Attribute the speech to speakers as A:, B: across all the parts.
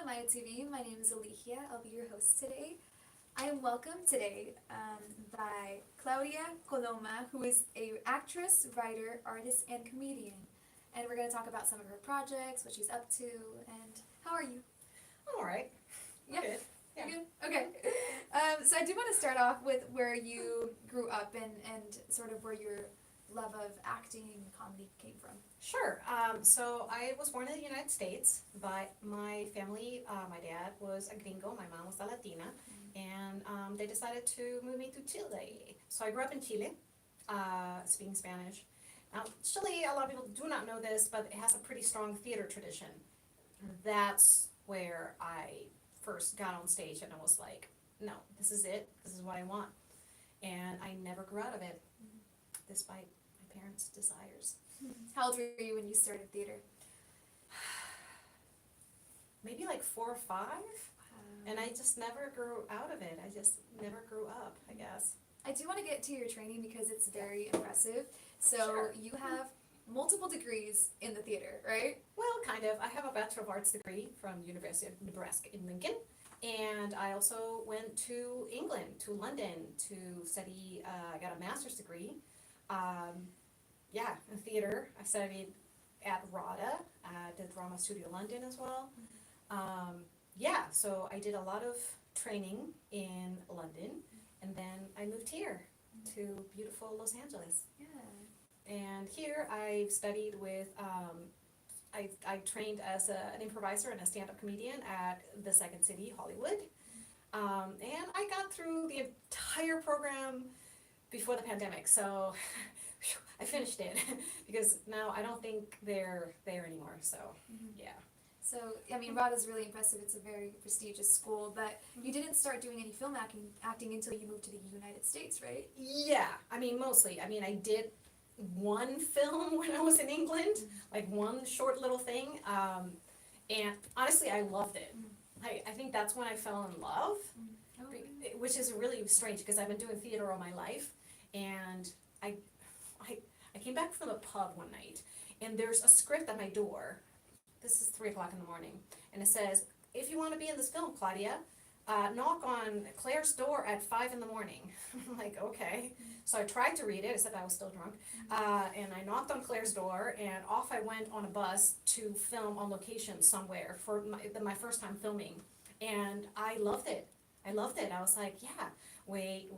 A: Maeya TV. My name is Alicia. I'll be your host today. I am welcomed today by Claudia Coloma, who is a actress, writer, artist, and comedian. And we're going to talk about some of her projects, what she's up to, and how are you?
B: I'm alright.
A: Yeah.
B: Good.
A: You're good? Okay. So I do want to start off with where you grew up and sort of where your love of acting and comedy came from.
B: Sure. So I was born in the United States, but my family, my dad was a gringo, my mom was a Latina, and they decided to move me to Chile. So I grew up in Chile, speaking Spanish. Now, Chile, a lot of people do not know this, but it has a pretty strong theater tradition. That's where I first got on stage, and I was like, no, this is it. This is what I want. And I never grew out of it, despite my parents' desires.
A: How old were you when you started theater?
B: Maybe like 4 or 5, and I just never grew out of it. I just never grew up, I guess.
A: I do want to get to your training because it's very impressive. So
B: Sure.
A: you have multiple degrees in the theater, right?
B: Well, kind of. I have a Bachelor of Arts degree from University of Nebraska in Lincoln, and I also went to England, to London, to study, I got a master's degree. In theater. I studied at RADA, did Drama Studio London as well. So I did a lot of training in London, and then I moved here to beautiful Los Angeles.
A: Yeah.
B: And here I've studied with, I trained as an improviser and a stand-up comedian at the Second City, Hollywood. And I got through the entire program before the pandemic, so I finished it because now I don't think they're there anymore, so yeah.
A: So, I mean, RADA is really impressive. It's a very prestigious school, but you didn't start doing any film acting until you moved to the United States, right?
B: Yeah, I mean, mostly. I mean, I did one film when I was in England, like one short little thing, and honestly, I loved it. I think that's when I fell in love, which is really strange because I've been doing theater all my life, and I came back from a pub one night, and there's a script at my door. This is 3 o'clock in the morning, and it says, if you want to be in this film, Claudia, knock on Claire's door at 5 in the morning. I'm like, okay. So I tried to read it, except I was still drunk, and I knocked on Claire's door, and off I went on a bus to film on location somewhere for my first time filming, and I loved it. I was like, yeah, wait,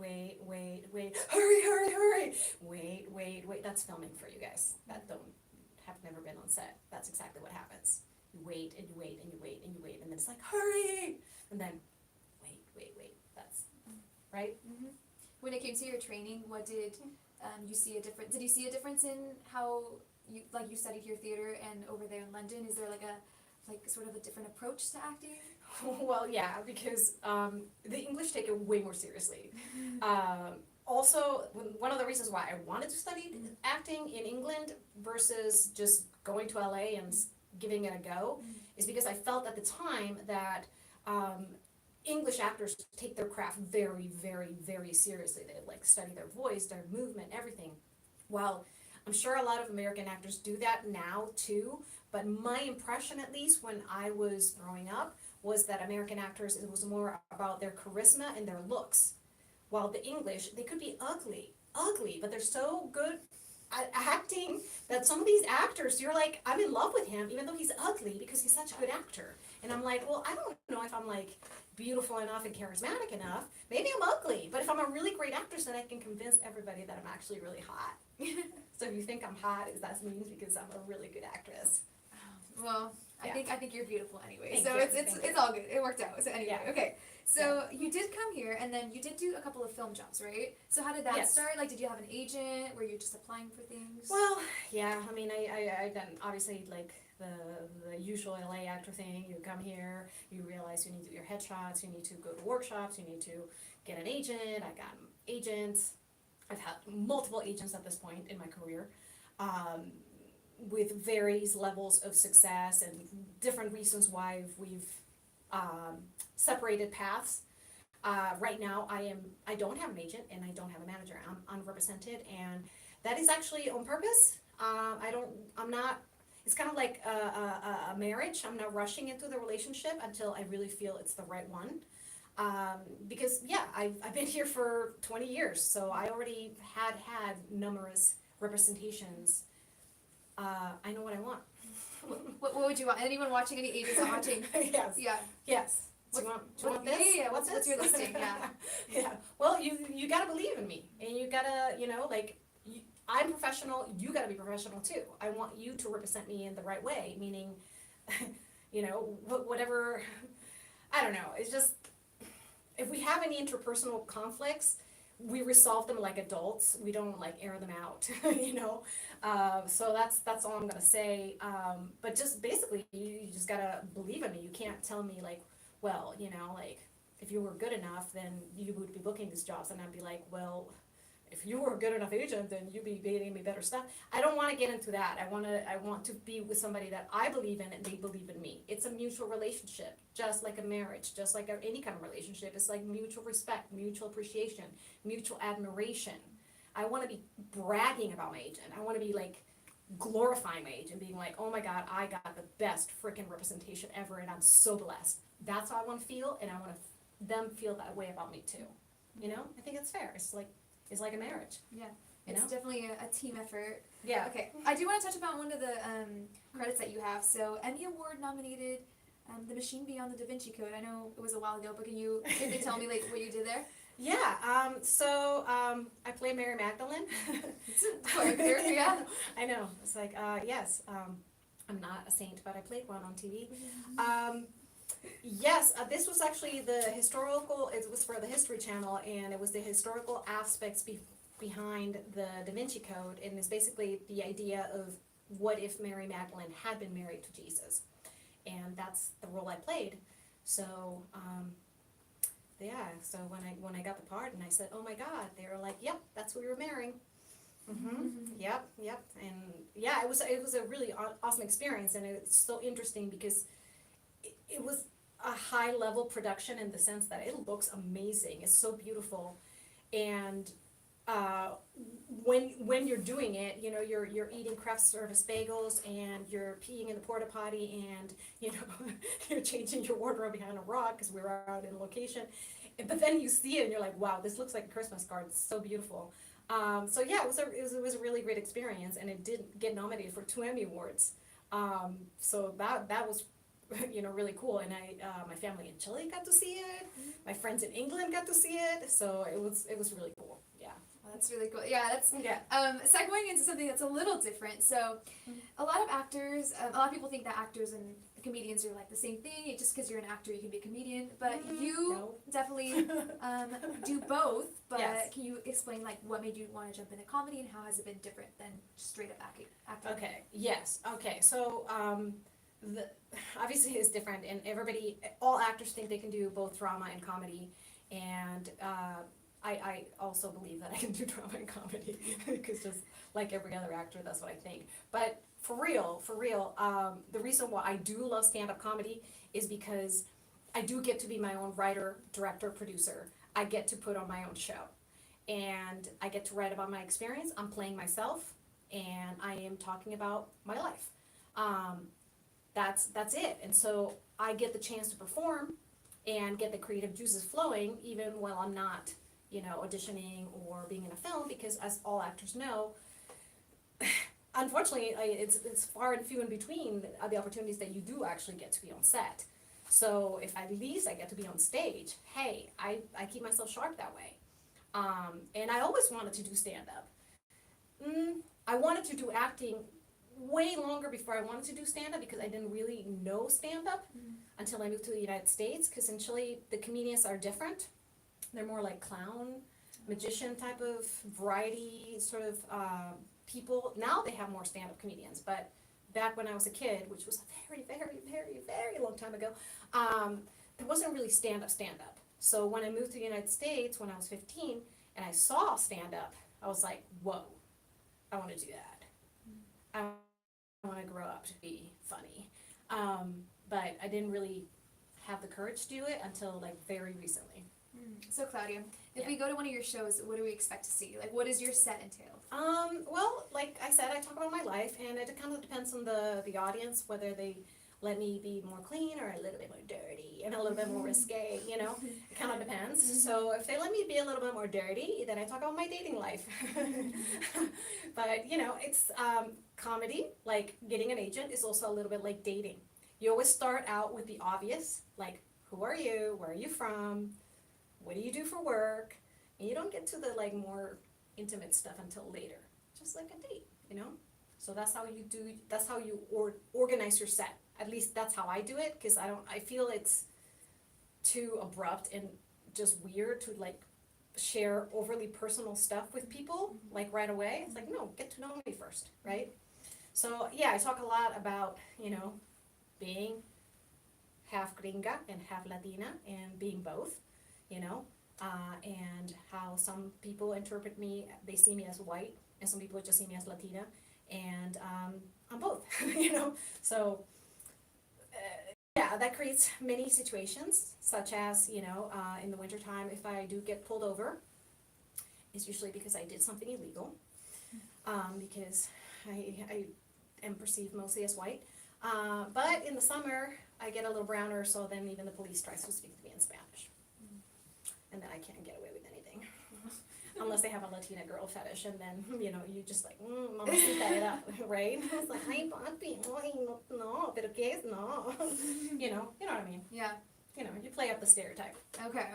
B: hurry, wait, that's filming for you guys that have never been on set. That's exactly what happens. You wait, and you wait, and you wait, and you wait, and then it's like, hurry, and then, wait, that's, right?
A: Mm-hmm. When it came to your training, what did you see a difference? Did you see a difference in how you studied your theater and over there in London? Is there like sort of a different approach to acting?
B: Well, yeah, because the English take it way more seriously. Also, one of the reasons why I wanted to study acting in England versus just going to LA and giving it a go is because I felt at the time that English actors take their craft very, very, very seriously. They like study their voice, their movement, everything. Well, I'm sure a lot of American actors do that now too, but my impression, at least when I was growing up, was that American actors, it was more about their charisma and their looks. While the English, they could be ugly, but they're so good at acting that some of these actors, you're like, I'm in love with him even though he's ugly because he's such a good actor. And I'm like, well, I don't know if I'm like beautiful enough and charismatic enough. Maybe I'm ugly, but if I'm a really great actress, then I can convince everybody that I'm actually really hot. So if you think I'm hot, that means because I'm a really good actress.
A: Well,
B: Yeah.
A: I think you're beautiful anyway.
B: Thank
A: so
B: you.
A: it's all good. It worked out. So anyway,
B: Yeah.
A: okay. So you did come here, and then you did do a couple of film jobs, right? So how did that
B: Yes.
A: start? Like, did you have an agent? Were you just applying for things?
B: Well, yeah, I mean, I done obviously like the usual LA actor thing. You come here, you realize you need to do your headshots, you need to go to workshops, you need to get an agent. I got agents. I've had multiple agents at this point in my career, with various levels of success and different reasons why we've separated paths. Right now, I don't have an agent and I don't have a manager. I'm unrepresented, and that is actually on purpose. I'm not it's kind of like a marriage. I'm not rushing into the relationship until I really feel it's the right one. Because yeah, I've been here for 20 years, so I already had numerous representations. I know what I want.
A: What would you want? Anyone watching, any agents watching?
B: Yes.
A: Yeah.
B: Yes. Do you want this?
A: Yeah. What's your listing? Yeah.
B: Yeah. Well, you gotta believe in me, and you gotta, like, I'm professional. You gotta be professional too. I want you to represent me in the right way, meaning, whatever. I don't know. It's just, if we have any interpersonal conflicts, we resolve them like adults. We don't like air them out, So that's all I'm gonna say. But just basically, you just gotta believe in me. You can't tell me like, well, like, if you were good enough, then you would be booking these jobs, and I'd be like, well, if you were a good enough agent, then you'd be getting me better stuff. I don't want to get into that. I want to be with somebody that I believe in and they believe in me. It's a mutual relationship, just like a marriage, just like any kind of relationship. It's like mutual respect, mutual appreciation, mutual admiration. I want to be bragging about my agent. I want to be like glorifying my agent, being like, oh my God, I got the best freaking representation ever, and I'm so blessed. That's how I want to feel, and I want them feel that way about me too. I think it's fair. It's like a marriage.
A: Yeah. It's definitely a team effort.
B: Yeah.
A: Okay. I do want to touch about one of the credits that you have. So, Emmy Award nominated, The Machine Beyond the Da Vinci Code. I know it was a while ago, but can you maybe tell me like what you did there?
B: Yeah. I play Mary Magdalene.
A: It's a character, yeah.
B: I know. It's like, yes. I'm not a saint, but I played one on TV. Yes, this was actually it was for the History Channel, and it was the historical aspects behind the Da Vinci Code, and it's basically the idea of what if Mary Magdalene had been married to Jesus, and that's the role I played. So, so when I got the part and I said, oh my God, they were like, yep, that's who we were marrying. Yep, and yeah, it was a really awesome experience, and it's so interesting because it was a high level production in the sense that it looks amazing. It's so beautiful, and when you're doing it, you're eating craft service bagels, and you're peeing in the porta potty, and you're changing your wardrobe behind a rock because we were out in location. But then you see it and you're like, wow, this looks like a Christmas card. It's so beautiful. So yeah, it was a really great experience, and it did get nominated for 2 Emmy Awards. So that was really cool, and my family in Chile got to see it. My friends in England got to see it. So it was really cool. Yeah.
A: Well, that's really cool. Yeah, that's segueing into something that's a little different. So, a lot of actors, a lot of people think that actors and comedians are like the same thing. Just because you're an actor, you can be a comedian. But you definitely do both. But can you explain like what made you want to jump into comedy, and how has it been different than straight up acting?
B: Okay. Yes. Okay. So obviously it's different, and all actors think they can do both drama and comedy, and I also believe that I can do drama and comedy because just like every other actor, that's what I think. But for real, the reason why I do love stand-up comedy is because I do get to be my own writer, director, producer. I get to put on my own show, and I get to write about my experience. I'm playing myself, and I am talking about my life. That's it. And so I get the chance to perform and get the creative juices flowing even while I'm not, auditioning or being in a film, because as all actors know, unfortunately, it's far and few in between the opportunities that you do actually get to be on set. So if at least I get to be on stage, hey, I keep myself sharp that way. And I always wanted to do stand-up. I wanted to do acting way longer before I wanted to do stand-up, because I didn't really know stand-up until I moved to the United States, because in Chile, the comedians are different. They're more like clown, magician type of variety sort of people. Now they have more stand-up comedians, but back when I was a kid, which was a very, very, very, very long time ago, there wasn't really stand-up. So when I moved to the United States when I was 15 and I saw stand-up, I was like, whoa, I want to do that. I want to grow up to be funny. But I didn't really have the courage to do it until like very recently.
A: So Claudia, if we go to one of your shows, what do we expect to see? Like, what does your set entail?
B: Well, like I said, I talk about my life, and it kind of depends on the audience, whether they let me be more clean or a little bit more dirty and a little bit more risque, you know, it kind of depends. So if they let me be a little bit more dirty, then I talk about my dating life. But, you know, it's comedy, like getting an agent is also a little bit like dating. You always start out with the obvious, like, who are you, where are you from, what do you do for work, and you don't get to the like more intimate stuff until later, just like a date, you know. So that's how you organize your set. At least that's how I do it, because I feel it's too abrupt and just weird to like share overly personal stuff with people like right away. It's like, no, get to know me first, right? So yeah, I talk a lot about, you know, being half gringa and half Latina and being both, you know, and how some people interpret me, they see me as white, and some people just see me as Latina, and I'm both, you know. So yeah, that creates many situations, such as, you know, in the wintertime, if I do get pulled over, it's usually because I did something illegal, because I am perceived mostly as white. But in the summer, I get a little browner, so then even the police tries to speak to me in Spanish. And then I can't get away with anything. Unless they have a Latina girl fetish, and then, you know, you just like, mamacita era, right? It's like, ay, papi, ay, no, pero qué es, no. You know what I mean?
A: Yeah.
B: You know, you play up the stereotype.
A: Okay.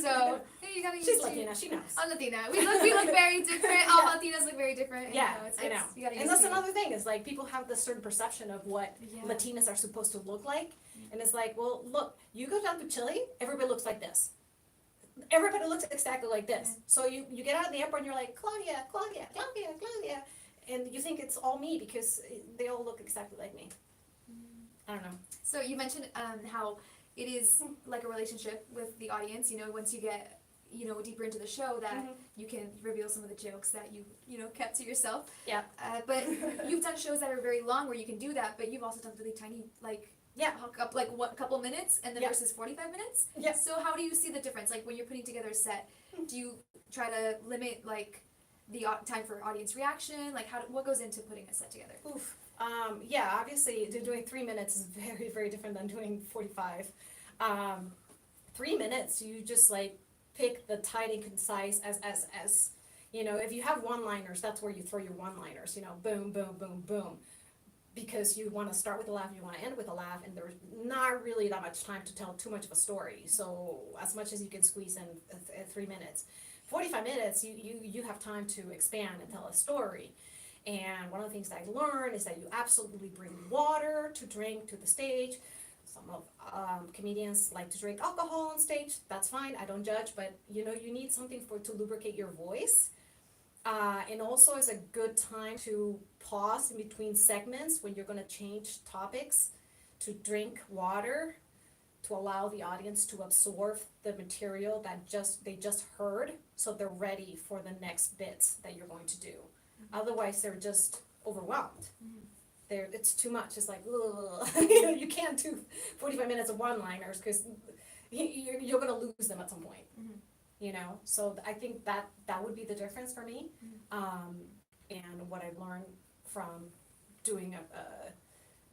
A: So hey, you gotta use.
B: She's Latina, she knows.
A: I'm Latina. We look very different. All Latinas look very different.
B: Yeah,
A: I know. You gotta use
B: and that's another thing, is like people have this certain perception of what Latinas are supposed to look like. And it's like, well, look, you go down to Chile, everybody looks like this. Everybody looks exactly like this. So you get out of the airport and you're like, Claudia, Claudia, Claudia, Claudia. And you think it's all me because they all look exactly like me. I don't know.
A: So you mentioned how it is like a relationship with the audience, you know, once you get, you know, deeper into the show, that you can reveal some of the jokes that you know, kept to yourself.
B: Yeah.
A: But you've done shows that are very long where you can do that, but you've also done really tiny, like, up like what, couple minutes, and then versus 45 minutes.
B: Yeah.
A: So how do you see the difference? Like when you're putting together a set, do you try to limit like the time for audience reaction? Like what goes into putting a set together?
B: Oof. Yeah, obviously doing 3 minutes is very, very different than doing 45. 3 minutes, you just like pick the tight and concise as you know, if you have one-liners, that's where you throw your one-liners, you know, boom, boom, boom, boom. Because you want to start with a laugh, you want to end with a laugh, and there's not really that much time to tell too much of a story. So as much as you can squeeze in 3 minutes. 45 minutes, you have time to expand and tell a story. And one of the things that I learned is that you absolutely bring water to drink to the stage. Some of comedians like to drink alcohol on stage. That's fine, I don't judge, but you know, you need something to lubricate your voice. And also it's a good time to pause in between segments when you're going to change topics, to drink water, to allow the audience to absorb the material that they just heard, so they're ready for the next bits that you're going to do. Otherwise they're just overwhelmed. It's too much. It's like, you know, you can't do 45 minutes of one-liners because you're going to lose them at some point. You know, so I think that would be the difference for me, and what I've learned from doing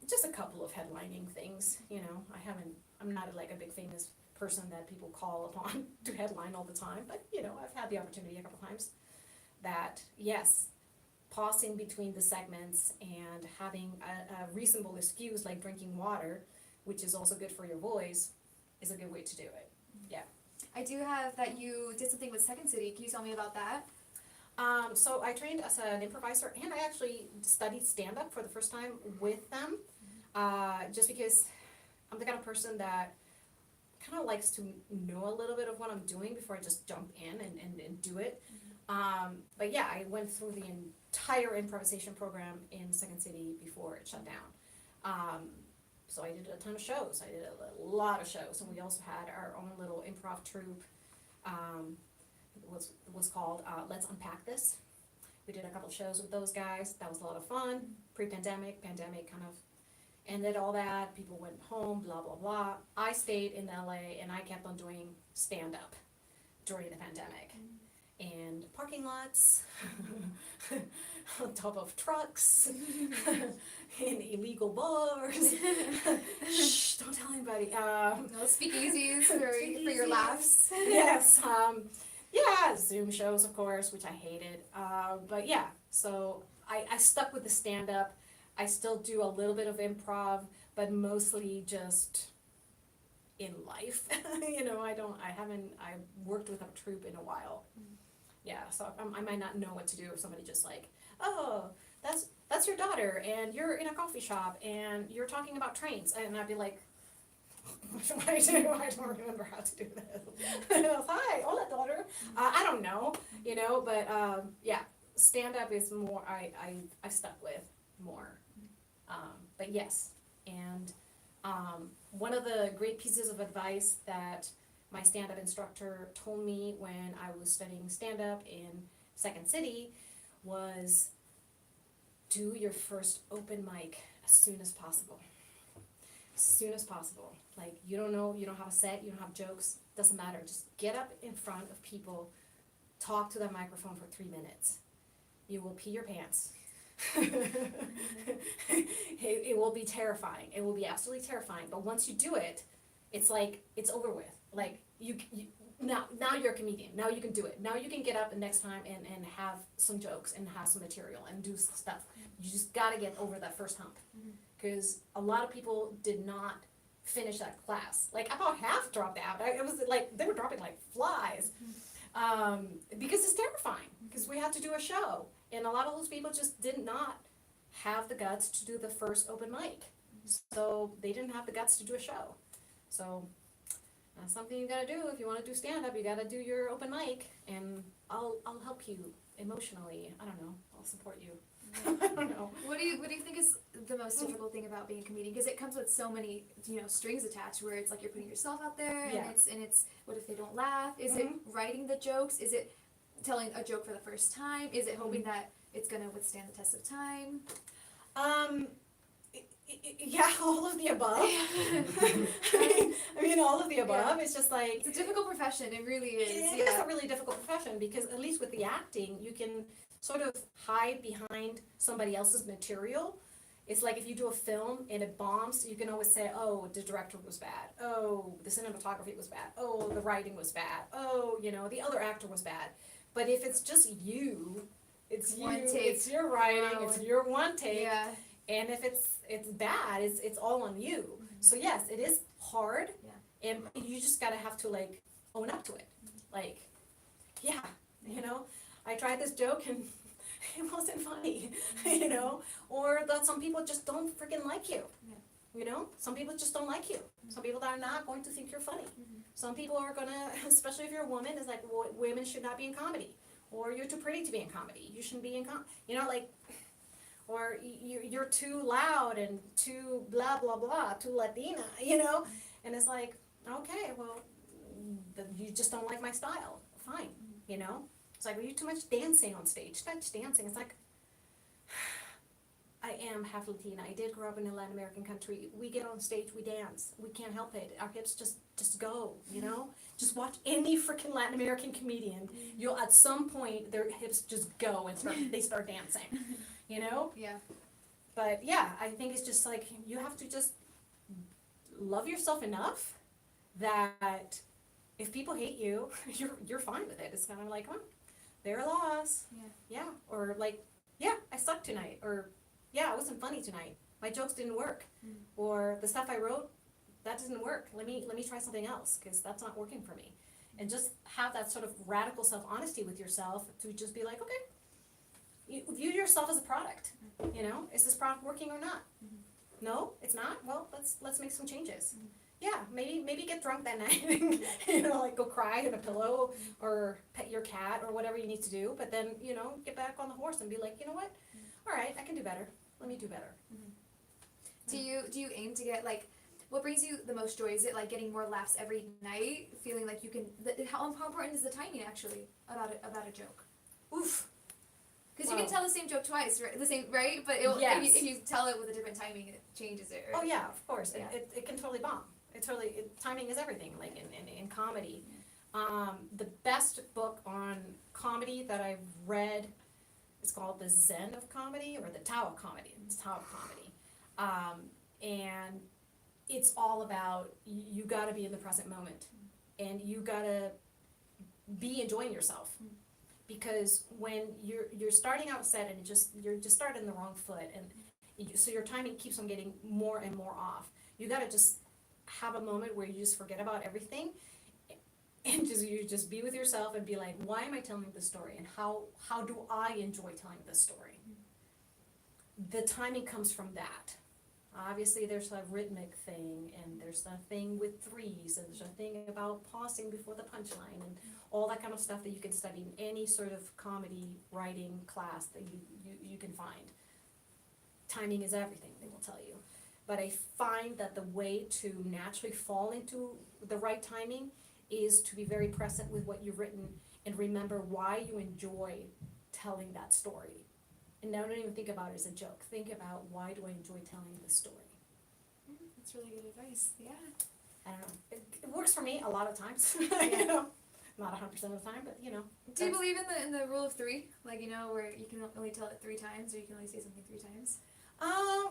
B: just a couple of headlining things. You know, I'm not like a big famous person that people call upon to headline all the time, but you know, I've had the opportunity a couple times. That yes, pausing between the segments and having a reasonable excuse like drinking water, which is also good for your voice, is a good way to do it. Yeah.
A: I do have that you did something with Second City. Can you tell me about that?
B: So I trained as an improviser, and I actually studied stand-up for the first time with them, just because I'm the kind of person that kind of likes to know a little bit of what I'm doing before I just jump in and do it. But yeah, I went through the entire improvisation program in Second City before it shut down. So I did a ton of shows. I did a lot of shows, and we also had our own little improv troupe. It was called Let's Unpack This. We did a couple of shows with those guys. That was a lot of fun. Pre-pandemic, pandemic kind of ended all that. People went home, blah, blah, blah. I stayed in LA, and I kept on doing stand-up during the pandemic. and parking lots, on top of trucks, in illegal bars. Shh, don't tell anybody.
A: No speakeasies for your laughs.
B: Yes. Yeah, Zoom shows, of course, which I hated. But yeah, so I stuck with the stand-up. I still do a little bit of improv, but mostly just in life. I worked with a troupe in a while. Yeah, so I might not know what to do if somebody just like, oh, that's your daughter, and you're in a coffee shop, and you're talking about trains, and I'd be like, what do I do? I don't remember how to do this. Hi, hola, daughter. I don't know, but yeah, stand-up is more, I've stuck with more. But yes, and one of the great pieces of advice that my stand-up instructor told me when I was studying stand-up in Second City was do your first open mic as soon as possible. As soon as possible. Like, you don't know, you don't have a set, you don't have jokes, doesn't matter. Just get up in front of people, talk to that microphone for 3 minutes. You will pee your pants. It will be terrifying. It will be absolutely terrifying. But once you do it, it's like, it's over with. Like, now you're a comedian. Now you can do it. Now you can get up the next time and have some jokes and have some material and do stuff. You just gotta get over that first hump. Because a lot of people did not finish that class. Like, about half dropped out. It was like, they were dropping like flies. Because it's terrifying. Because we had to do a show. And a lot of those people just did not have the guts to do the first open mic. So they didn't have the guts to do a show. So that's something you gotta do if you wanna do stand-up. You gotta do your open mic, and I'll help you emotionally. I don't know. I'll support you. I don't know.
A: What do you think is the most difficult thing about being a comedian? Because it comes with so many strings attached, where it's like you're putting yourself out there,
B: Yeah.
A: and it's what if they don't laugh? Is it writing the jokes? Is it telling a joke for the first time? Is it hoping that it's gonna withstand the test of time?
B: Yeah, all of the above. I mean, all of the above. Yeah. It's just like,
A: it's a difficult profession. It really is.
B: It is a really difficult profession, because at least with the acting, you can sort of hide behind somebody else's material. It's like if you do a film and it bombs, you can always say, oh, the director was bad. Oh, the cinematography was bad. Oh, the writing was bad. Oh, the other actor was bad. But if it's just you, it's
A: one
B: you,
A: take.
B: it's your writing, it's your one take.
A: Yeah.
B: And if it's bad, it's all on you. So yes, it is hard.
A: Yeah.
B: And you just gotta have to like own up to it. Like, yeah, I tried this joke and it wasn't funny, or that some people just don't freaking like you. Yeah. Some people just don't like you. Some people that are not going to think you're funny. Some people are gonna, especially if you're a woman, is like, well, women should not be in comedy, or you're too pretty to be in comedy. You shouldn't be in like, or you're too loud and too blah blah blah, too Latina, and it's like, okay, well, you just don't like my style. Fine, It's like, well, you too much dancing on stage. Too much dancing. It's like, I am half Latina. I did grow up in a Latin American country. We get on stage, we dance. We can't help it. Our hips just go, Just watch any freaking Latin American comedian. You'll, at some point, their hips just go and they start dancing,
A: Yeah.
B: But yeah, I think it's just like, you have to just love yourself enough that if people hate you, you're fine with it. It's kind of like, oh, their loss. Yeah. Or like, yeah, I sucked tonight. Or yeah, it wasn't funny tonight. My jokes didn't work. Or the stuff I wrote, that didn't work. Let me try something else, because that's not working for me. And just have that sort of radical self-honesty with yourself to just be like, okay, you view yourself as a product. Is this product working or not? No, it's not. Well, let's make some changes. Yeah, maybe get drunk that night, like go cry in a pillow or pet your cat or whatever you need to do. But then, get back on the horse and be like, you know what? All right, I can do better. Let me do better.
A: Do you aim to get like, what brings you the most joy? Is it like getting more laughs every night, feeling like you can? How important is the timing actually about a joke?
B: Oof.
A: Because you can tell the same joke twice, right? Right? But if you tell it with a different timing, it changes it. Right?
B: Oh yeah, of course.
A: Yeah.
B: It can totally bomb. Timing is everything. Like in comedy, The best book on comedy that I've read is called The Zen of Comedy, or The Tao of Comedy. It's Tao of Comedy. And it's all about you gotta be in the present moment, and you gotta be enjoying yourself. Because when you're starting out set and you're just starting the wrong foot, and so your timing keeps on getting more and more off. You gotta just have a moment where you just forget about everything, and you just be with yourself and be like, why am I telling this story, and how do I enjoy telling this story? The timing comes from that. Obviously, there's a rhythmic thing, and there's a thing with threes, and there's a thing about pausing before the punchline, and all that kind of stuff that you can study in any sort of comedy writing class that you can find. Timing is everything, they will tell you. But I find that the way to naturally fall into the right timing is to be very present with what you've written and remember why you enjoy telling that story. And now don't even think about it as a joke. Think about, why do I enjoy telling this story?
A: That's really good advice. Yeah.
B: I don't know. It works for me a lot of times.
A: Yeah.
B: You know, not 100% of the time, but you know.
A: Do you believe in the rule of three? Like, you know, where you can only tell it 3 times, or you can only say something 3 times?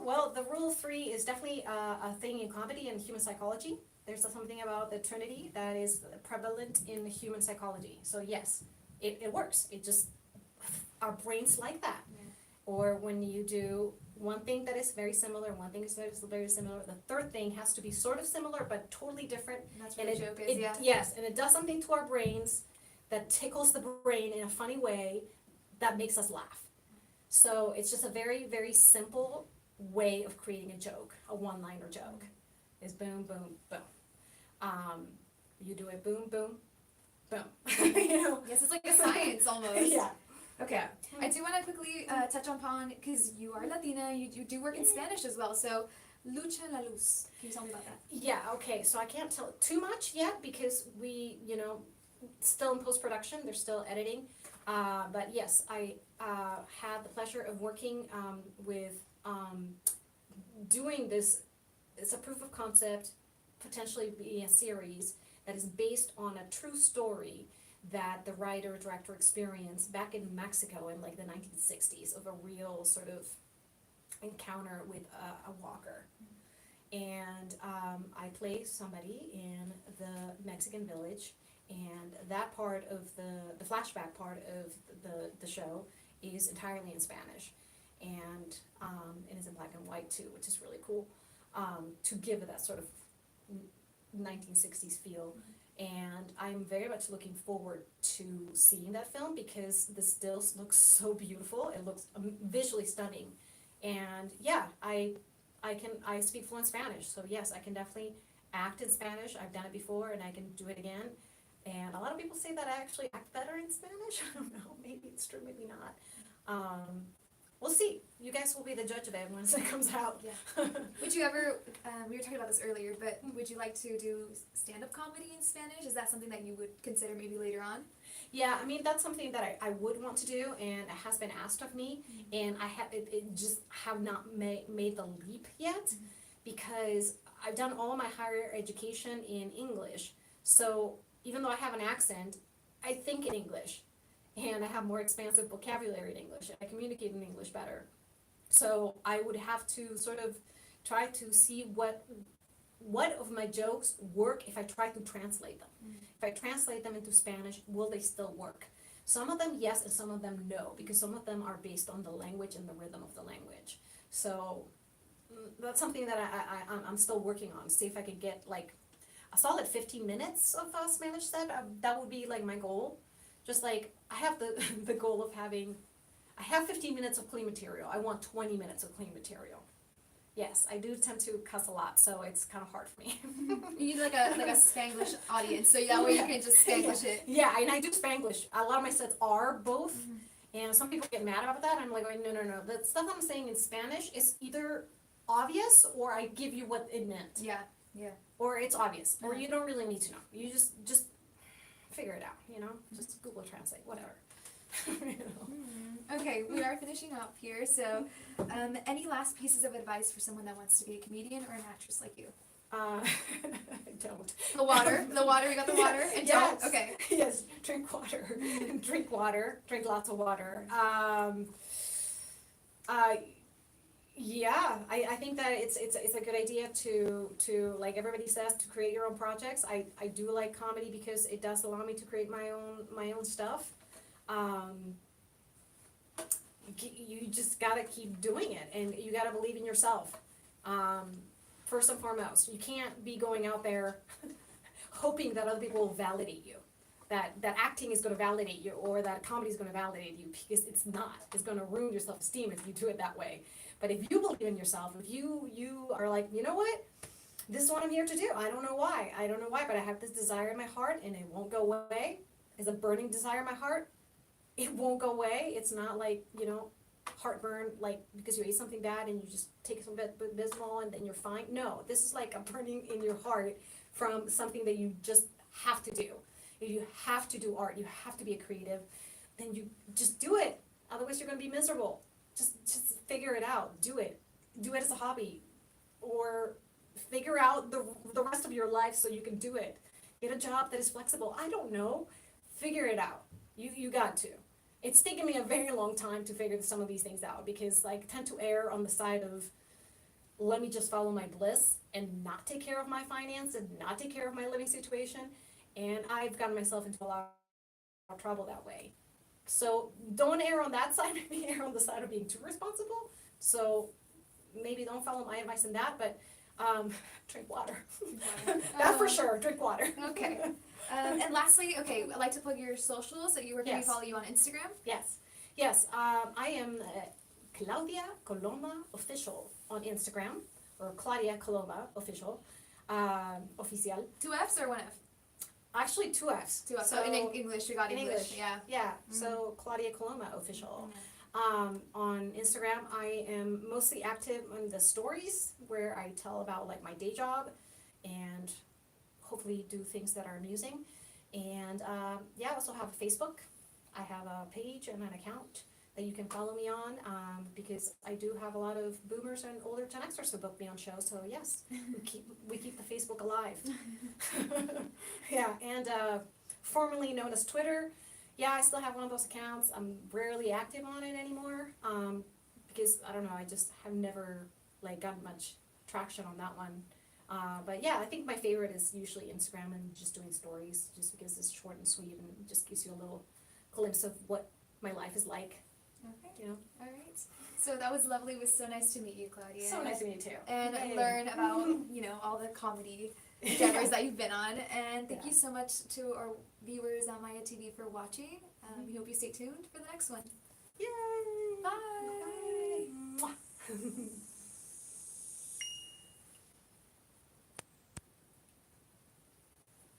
B: Well, the rule of 3 is definitely a thing in comedy and human psychology. There's something about the Trinity that is prevalent in human psychology. So yes, it works. It just, our brains like that.
A: Yeah.
B: Or when you do one thing that is very similar, one thing is very similar, the third thing has to be sort of similar but totally different.
A: And that's what the joke is, yeah.
B: Yes, and it does something to our brains that tickles the brain in a funny way that makes us laugh. So it's just a very, very simple way of creating a joke, a one-liner joke. Is boom, boom, boom. You do it boom, boom, boom. You know?
A: Yes, it's like a science almost.
B: Yeah.
A: Okay. I do want to quickly touch upon, because you are Latina, you do work in Spanish as well, so Lucha la Luz. Can you tell me about that?
B: Yeah, okay, so I can't tell too much yet because we, you know, still in post-production, they're still editing. But yes, I had the pleasure of working with doing this. It's a proof of concept, potentially be a series that is based on a true story that the writer-director experienced back in Mexico in like the 1960s, of a real sort of encounter with a walker. And I play somebody in the Mexican village, and that part of the flashback part of the show is entirely in Spanish, and it is in black and white too, which is really cool, to give it that sort of 1960s feel. And I'm very much looking forward to seeing that film because the stills look so beautiful. It looks visually stunning, and yeah, I speak fluent Spanish, so yes, I can definitely act in Spanish. I've done it before, and I can do it again. And a lot of people say that I actually act better in Spanish. I don't know, maybe it's true, maybe not. We'll see. You guys will be the judge of it once it comes out.
A: Yeah. Would you ever, we were talking about this earlier, but would you like to do stand-up comedy in Spanish? Is that something that you would consider maybe later on? Yeah,
B: I mean, that's something that I would want to do, and it has been asked of me, and I have it just have not made the leap yet, because I've done all my higher education in English. So even though I have an accent, I think in English, and I have more expansive vocabulary in English, and I communicate in English better. So I would have to sort of try to see what of my jokes work if I try to translate them. If I translate them into Spanish, will they still work? Some of them yes, and some of them no, because some of them are based on the language and the rhythm of the language. So that's something that I'm still working on. See if I could get like a solid 15 minutes of Spanish set. That would be like my goal. Just like I have the goal of having, I have 15 minutes of clean material. I want 20 minutes of clean material. Yes, I do tend to cuss a lot, so it's kind of hard for me.
A: You need like a Spanglish audience, so that way you can just Spanglish it.
B: Yeah, and I do Spanglish. A lot of my sets are both, and some people get mad about that. I'm like, no. The stuff I'm saying in Spanish is either obvious, or I give you what it meant.
A: Yeah.
B: Or it's obvious, or you don't really need to know. You just figure it out, you know? Just Google Translate, whatever. You know?
A: Okay, we are finishing up here, so any last pieces of advice for someone that wants to be a comedian or an actress like you?
B: I don't.
A: The water, we got the water, and
B: Yes.
A: don't, okay.
B: Yes, drink water, drink lots of water. Yeah, I think that it's a good idea to like everybody says, to create your own projects. I do like comedy because it does allow me to create my own stuff. You just gotta keep doing it, and you gotta believe in yourself. First and foremost, you can't be going out there hoping that other people will validate you, that acting is going to validate you, or that comedy is going to validate you, because it's not. It's going to ruin your self-esteem if you do it that way. But if you believe in yourself, if you are like, you know what, this is what I'm here to do. I don't know why, but I have this desire in my heart, and it won't go away. It's a burning desire in my heart. It won't go away. It's not like, you know, heartburn, like because you ate something bad and you just take some Bismol and then you're fine. No, this is like a burning in your heart from something that you just have to do. If you have to do art, you have to be a creative, then you just do it. Otherwise you're gonna be miserable. Just figure it out. Do it as a hobby, or figure out the rest of your life so you can do it. Get a job that is flexible. I don't know. Figure it out. You got to. It's taken me a very long time to figure some of these things out, because I tend to err on the side of, let me just follow my bliss and not take care of my finance and not take care of my living situation. And I've gotten myself into a lot of trouble that way. So don't err on that side, maybe err on the side of being too responsible. So maybe don't follow my advice in that, but drink water. That for sure, drink water.
A: Okay. And lastly, okay, I'd like to plug your socials, so where can we
B: Yes.
A: follow you on Instagram?
B: Yes. I am Claudia Coloma Official on Instagram, or Claudia Coloma Official, Oficial.
A: 2 F's or 1 F?
B: Actually, 2 F's.
A: 2 F's. So in English, you got
B: in
A: English. Yeah.
B: Yeah. So Claudia Coloma Official. On Instagram, I am mostly active on the stories where I tell about like my day job and hopefully do things that are amusing. And I also have a Facebook. I have a page and an account that you can follow me on, because I do have a lot of boomers and older Gen Xers who book me on shows. So yes, we keep the Facebook alive. Yeah, and formerly known as Twitter. Yeah, I still have one of those accounts. I'm rarely active on it anymore, because I don't know, I just have never like gotten much traction on that one. But yeah, I think my favorite is usually Instagram and just doing stories, just because it's short and sweet and it just gives you a little glimpse of what my life is like.
A: Okay.
B: You know.
A: All right. So that was lovely. It was so nice to meet you, Claudia.
B: So nice to meet you too.
A: And
B: Yay.
A: learn about, all the comedy endeavors that you've been on. And thank you so much to our viewers on Maeya TV for watching. We hope you stay tuned for the next one.
B: Yay!
A: Bye.
B: Bye.